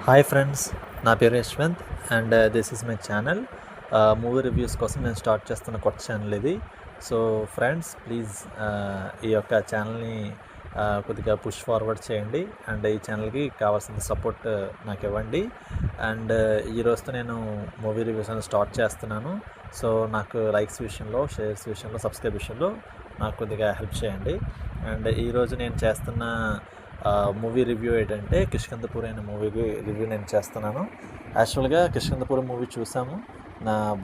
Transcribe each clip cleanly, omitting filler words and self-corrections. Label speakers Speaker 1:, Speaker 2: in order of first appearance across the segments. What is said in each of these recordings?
Speaker 1: Hi friends, నా పేరు Yashwant and this is my channel. Movie reviews కోసం నేను స్టార్ట్ చేస్తున్న కొత్త ఛానల్ ఇది. సో ఫ్రెండ్స్, ప్లీజ్ ఈ యొక్క ఛానల్ని కొద్దిగా పుష్ ఫార్వర్డ్ చేయండి అండ్ ఈ ఛానల్కి కావాల్సిన సపోర్ట్ నాకు ఇవ్వండి. అండ్ ఈ రోజుతో నేను మూవీ రివ్యూస్ అనేది స్టార్ట్ చేస్తున్నాను. సో నాకు లైక్స్ విషయంలో, షేర్స్ విషయంలో, సబ్స్క్రైబ్ విషయంలో నాకు కొద్దిగా హెల్ప్ చేయండి. అండ్ ఈరోజు నేను చేస్తున్న మూవీ రివ్యూ ఏంటంటే కిష్కింధపురి అనే మూవీ రివ్యూ నేను చేస్తున్నాను. యాక్చువల్గా కిష్కింధపురి మూవీ చూసాము,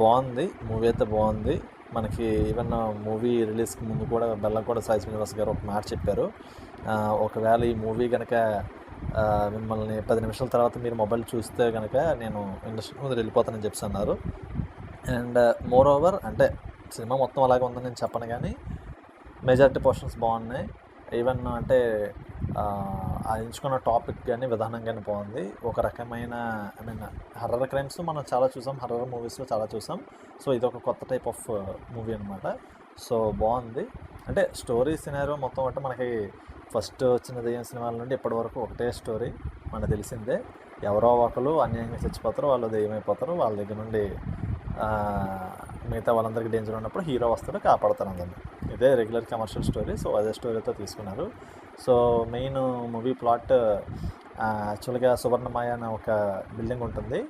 Speaker 1: బాగుంది. మూవీ అయితే బాగుంది. మనకి ఈవెన్ మూవీ రిలీజ్కి ముందు కూడా బెల్లంకొండ సాయి శ్రీనివాస్ గారు ఒక మాట చెప్పారు. ఒకవేళ ఈ మూవీ కనుక మిమ్మల్ని 10 నిమిషాల తర్వాత మీరు మొబైల్ చూస్తే కనుక నేను ఇండస్ట్రీ ముందు వెళ్ళిపోతానని చెప్పి అన్నారు. అండ్ మోర్ ఓవర్ అంటే సినిమా మొత్తం అలాగే ఉందని నేను చెప్పను, కానీ మెజారిటీ పోర్షన్స్ బాగున్నాయి. ఈవెన్ అంటే ఆ ఎంచుకున్న టాపిక్ కానీ విధానం కానీ బాగుంది. ఒక రకమైన హర్రర్ క్రైమ్స్ మనం చాలా చూసాం, హర్రర్ మూవీస్లో చాలా చూసాం. సో ఇది ఒక కొత్త టైప్ ఆఫ్ మూవీ అనమాట. సో బాగుంది. అంటే స్టోరీ సినారో మొత్తం అంటే మనకి ఫస్ట్ వచ్చిన దెయ్యం సినిమాల నుండి ఇప్పటి వరకు ఒకటే స్టోరీ మనకు తెలిసిందే. ఎవరో ఒకరు అన్యాయంగా చచ్చిపోతారు, వాళ్ళు దెయ్యం అయిపోతారు. వాళ్ళ దగ్గర నుండి మిగతా వాళ్ళందరికీ డేంజర్ ఉన్నప్పుడు హీరో వస్తాడు, కాపాడుతారు అందరినీ. ఇదే రెగ్యులర్ కమర్షియల్ స్టోరీ. సో అదే స్టోరీతో తీసుకున్నారు. సో మెయిన్ మూవీ ప్లాట్ యాక్చువల్గా సువర్ణమాయ అనే ఒక బిల్డింగ్ ఉంటుంది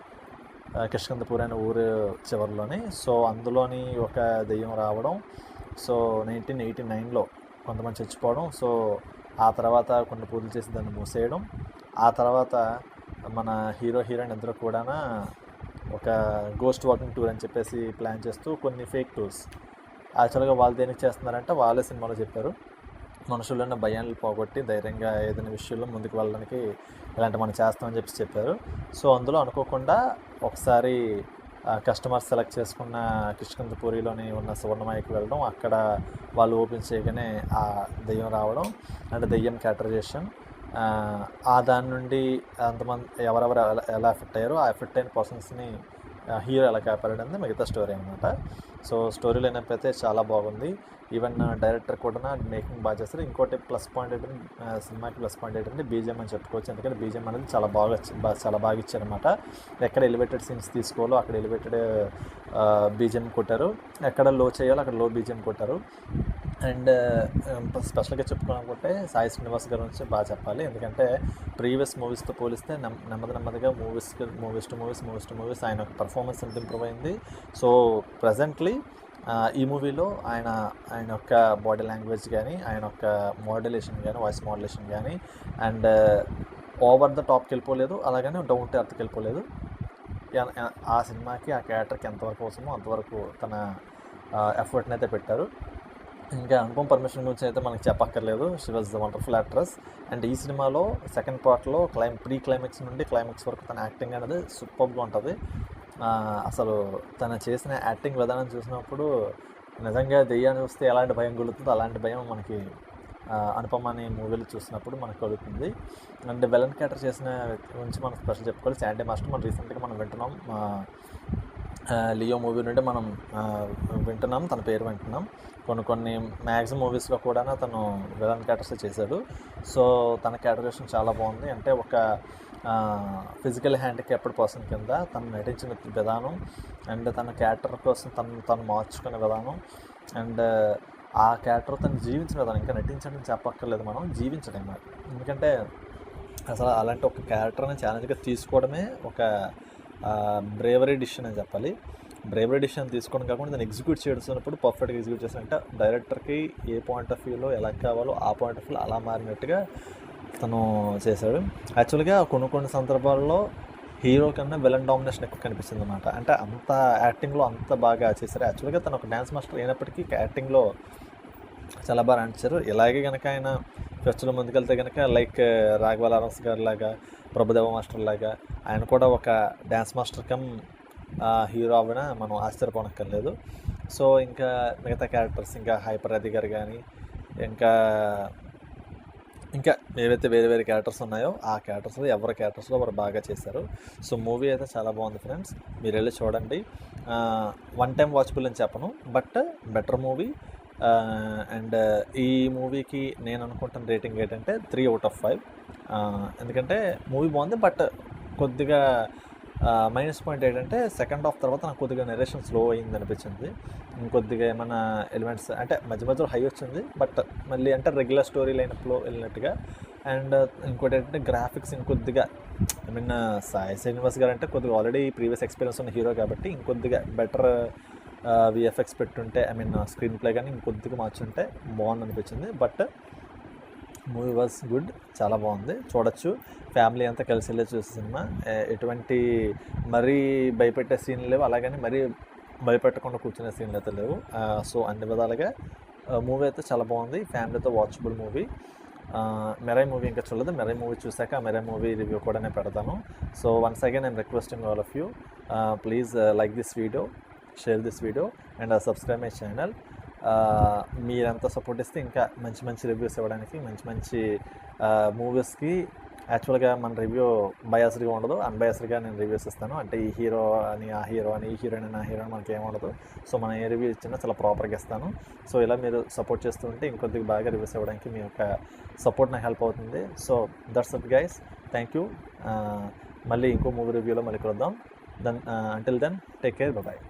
Speaker 1: కిష్కింధపురి అనే ఊరు చివరిలోని. సో అందులోని ఒక దెయ్యం రావడం, సో 1989లో కొంతమంది చచ్చిపోవడం, సో ఆ తర్వాత కొన్ని పూజలు చేసి దాన్ని మూసేయడం, ఆ తర్వాత మన హీరో హీరోయిన్ ఇద్దరు కూడా ఒక గోస్ట్ వాకింగ్ టూర్ అని చెప్పేసి ప్లాన్ చేస్తూ కొన్ని ఫేక్ టూర్స్. యాక్చువల్గా వాళ్ళు దేనికి చేస్తున్నారంటే వాళ్ళే సినిమాలో చెప్పారు, మనుషులను భయాన్ని పోగొట్టి ధైర్యంగా ఏదైనా విషయంలో ముందుకు వెళ్ళడానికి ఇలాంటి మనం చేస్తామని చెప్పారు. సో అందులో అనుకోకుండా ఒకసారి కస్టమర్స్ సెలెక్ట్ చేసుకున్న కిష్కింధపురిలోని ఉన్న సువర్ణమాయకి వెళ్ళడం, అక్కడ వాళ్ళు ఓపెన్ చేయగానే ఆ దెయ్యం రావడం అండ్ దెయ్యం క్యారెక్టరైజేషన్, దాని నుండి అంతమంది ఎవరెవరు ఎలా ఎఫెక్ట్ అయ్యారో ఆ ఎఫెక్ట్ అయిన పర్సన్స్ని హీరో ఎలా కాపాడేది మిగతా స్టోరీ అనమాట. సో స్టోరీ లైనప్ అయితే చాలా బాగుంది. ఈవెన్ డైరెక్టర్ కూడా మేకింగ్ బాగా చేస్తారు. ఇంకోటి ప్లస్ పాయింట్ ఏంటంటే సినిమాకి ప్లస్ పాయింట్ ఏంటంటే బీజిఎం అని చెప్పుకోవచ్చు. ఎందుకంటే బీజిఎం అనేది చాలా బాగా ఇచ్చారనమాట. ఎక్కడ ఎలివేటెడ్ సీన్స్ తీసుకోవాలో అక్కడ ఎలివేటెడ్ బీజిఎం కొట్టారు, ఎక్కడ లో చేయాలో అక్కడ లో బీజిఎం కొట్టారు. అండ్ స్పెషల్గా చెప్పుకోవాలనుకుంటే సాయి శ్రీనివాస్ గారి నుంచి బాగా చెప్పాలి. ఎందుకంటే ప్రీవియస్ మూవీస్తో పోలిస్తే నెమ్మదిగా మూవీస్ ఆయన ఒక పర్ఫార్మెన్స్ ఎంత ఇంప్రూవ్ అయింది. సో ప్రజెంట్లీ ఈ మూవీలో ఆయన యొక్క బాడీ లాంగ్వేజ్ కానీ, ఆయన యొక్క మోడ్యులేషన్ కానీ, వాయిస్ మోడ్యులేషన్ కానీ అండ్ ఓవర్ ద టాప్కి వెళ్ళిపోలేదు, అలాగని డౌన్ టు ఎర్త్కి వెళ్ళిపోలేదు. ఆ సినిమాకి ఆ క్యారెక్టర్కి ఎంతవరకు అవసరమో అంతవరకు తన ఎఫర్ట్ని అయితే పెట్టారు. ఇంకా అనుపమ పరమేశ్వరన్ గురించి అయితే మనకి చెప్పక్కర్లేదు. She was the wonderful actress. And ఈ సినిమాలో సెకండ్ పార్ట్లో ప్రీ క్లైమాక్స్ నుండి క్లైమాక్స్ వరకు తన యాక్టింగ్ అనేది సూపర్గా ఉంటుంది. అసలు తను చేసిన యాక్టింగ్ విధానం చూసినప్పుడు నిజంగా దెయ్యాన్ని చూస్తే ఎలాంటి భయం కలుగుతుందో అలాంటి భయం మనకి అనుపమ అనే మూవీలు చూసినప్పుడు మనకు కలుగుతుంది. అండ్ విలన్ క్యారెక్టర్ చేసిన గురించి మనం స్పెషల్ చెప్పుకోవాలి. శాండీ మాస్టర్ మనం రీసెంట్గా మనం వింటున్నాం, లియో మూవీ నుండి మనం వింటున్నాం, తన పేరు వింటున్నాం. కొన్ని మ్యాక్సిమం మూవీస్లో కూడా తను విలన్ క్యారెక్టర్స్ చేశాడు. సో తన క్యారెక్టరేషన్ చాలా బాగుంది. అంటే ఒక ఫిజికల్ హ్యాండిక్యాప్డ్ పర్సన్ కింద తను నటించిన విధానం అండ్ తన క్యారెక్టర్ కోసం తను మార్చుకునే విధానం అండ్ ఆ క్యారెక్టర్ తను జీవించిన విధానం, ఇంకా నటించడం చెప్పక్కర్లేదు, మనం జీవించడం. ఎందుకంటే అసలు అలాంటి ఒక క్యారెక్టర్ని ఛాలెంజ్గా తీసుకోవడమే ఒక బ్రేవరీ డిసిషన్ అని చెప్పాలి. బ్రేవరీ డిసిషన్ తీసుకోవడం కాకుండా దాన్ని ఎగ్జిక్యూట్ చేస్తున్నప్పుడు పర్ఫెక్ట్గా ఎగ్జిక్యూట్ చేసినట్టే డైరెక్టర్కి ఏ పాయింట్ ఆఫ్ వ్యూలో ఎలా కావాలో ఆ పాయింట్ ఆఫ్ వ్యూలో అలా మారినట్టుగా తను చేశాడు. యాక్చువల్గా కొన్ని సందర్భాల్లో హీరో కన్నా విలన్ డామినేషన్ ఎక్కువ కనిపిస్తుంది అనమాట. అంటే అంత యాక్టింగ్లో అంత బాగా చేశారు. యాక్చువల్గా తను ఒక డ్యాన్స్ మాస్టర్ అయినప్పటికీ యాక్టింగ్లో చాలా బాగా నటించారు. ఇలాగే కనుక ఆయన ఫ్యూచర్లో ముందుకెళ్తే కనుక లైక్ రాఘవ లారెన్స్ గారి లాగా, ప్రభుదేవ మాస్టర్ లాగా ఆయన కూడా ఒక డ్యాన్స్ మాస్టర్ కమ్ హీరో అవ్వడం మనం ఆశ్చర్యపోనక్కర్లేదు. సో ఇంకా మిగతా క్యారెక్టర్స్ ఇంకా హైపర్ అది గారు కానీ ఇంకా ఏవైతే వేరే క్యారెక్టర్స్ ఉన్నాయో ఆ క్యారెక్టర్స్లో ఎవరి క్యారెక్టర్స్లో వారు బాగా చేశారు. సో మూవీ అయితే చాలా బాగుంది ఫ్రెండ్స్, మీరు వెళ్ళి చూడండి. వన్ టైం వాచబుల్ అని చెప్పను, బట్ బెటర్ మూవీ. అండ్ ఈ మూవీకి నేను అనుకుంటున్న రేటింగ్ ఏంటంటే 3/5. ఎందుకంటే మూవీ బాగుంది, బట్ కొద్దిగా మైనస్ పాయింట్ ఏంటంటే సెకండ్ హాఫ్ తర్వాత నాకు కొద్దిగా నెరేషన్ స్లో అయింది అనిపించింది. ఇంకొద్దిగా ఏమన్నా ఎలిమెంట్స్ అంటే మధ్య మధ్యలో హై వచ్చింది, బట్ మళ్ళీ అంటే రెగ్యులర్ స్టోరీ లైన్‌లో వెళ్ళినట్టుగా. అండ్ ఇంకోటి ఏంటంటే గ్రాఫిక్స్ ఇంకొద్దిగా ఐ మీన్ సాయి శ్రీనివాస్ గారు అంటే కొద్దిగా ఆల్రెడీ ప్రీవియస్ ఎక్స్పీరియన్స్ ఉన్న హీరో కాబట్టి ఇంకొద్దిగా బెటర్ విఎఫ్ఎక్స్ పెట్టుంటే ఐ మీన్ స్క్రీన్ ప్లే కానీ ఇంకొద్దిగా మార్చుంటే బాగుంది అనిపించింది. బట్ మూవీ వాజ్ గుడ్, చాలా బాగుంది, చూడొచ్చు. ఫ్యామిలీ అంతా కలిసి వెళ్ళి చూసే సినిమా. ఎటువంటి మరీ భయపెట్టే సీన్లు లేవు, అలాగని మరీ భయపెట్టకుండా కూర్చునే సీన్లు అయితే లేవు. సో అన్ని విధాలుగా మూవీ అయితే చాలా బాగుంది, ఫ్యామిలీతో వాచబుల్ మూవీ. మెరై మూవీ ఇంకా చూడలేదు, మెరై మూవీ చూశాక మెరై మూవీ రివ్యూ కూడా నేను పెడతాను. So once again I'm requesting all of you, please like this video, share this video and subscribe my channel. మీరంతా సపోర్ట్ ఇస్తే ఇంకా మంచి మంచి రివ్యూస్ ఇవ్వడానికి, మంచి మంచి మూవీస్కి యాక్చువల్గా మన రివ్యూ బయాస్డ్గా ఉండదు, అన్బయాస్డ్గా నేను రివ్యూస్ ఇస్తాను. అంటే ఈ హీరో అని ఆ హీరో అని, ఈ హీరోయిన్ అని ఆ హీరో అని మనకి ఏముండదు. సో మనం ఏ రివ్యూ ఇచ్చినా చాలా ప్రాపర్గా ఇస్తాను. సో ఇలా మీరు సపోర్ట్ చేస్తూ ఉంటే ఇంకొద్దిగా బాగా రివ్యూస్ ఇవ్వడానికి మీ యొక్క సపోర్ట్ నాకు హెల్ప్ అవుతుంది. So that's it guys, thank you. మళ్ళీ ఇంకో మూవీ రివ్యూలో మళ్ళీ కలుద్దాం. Until then take care, bye.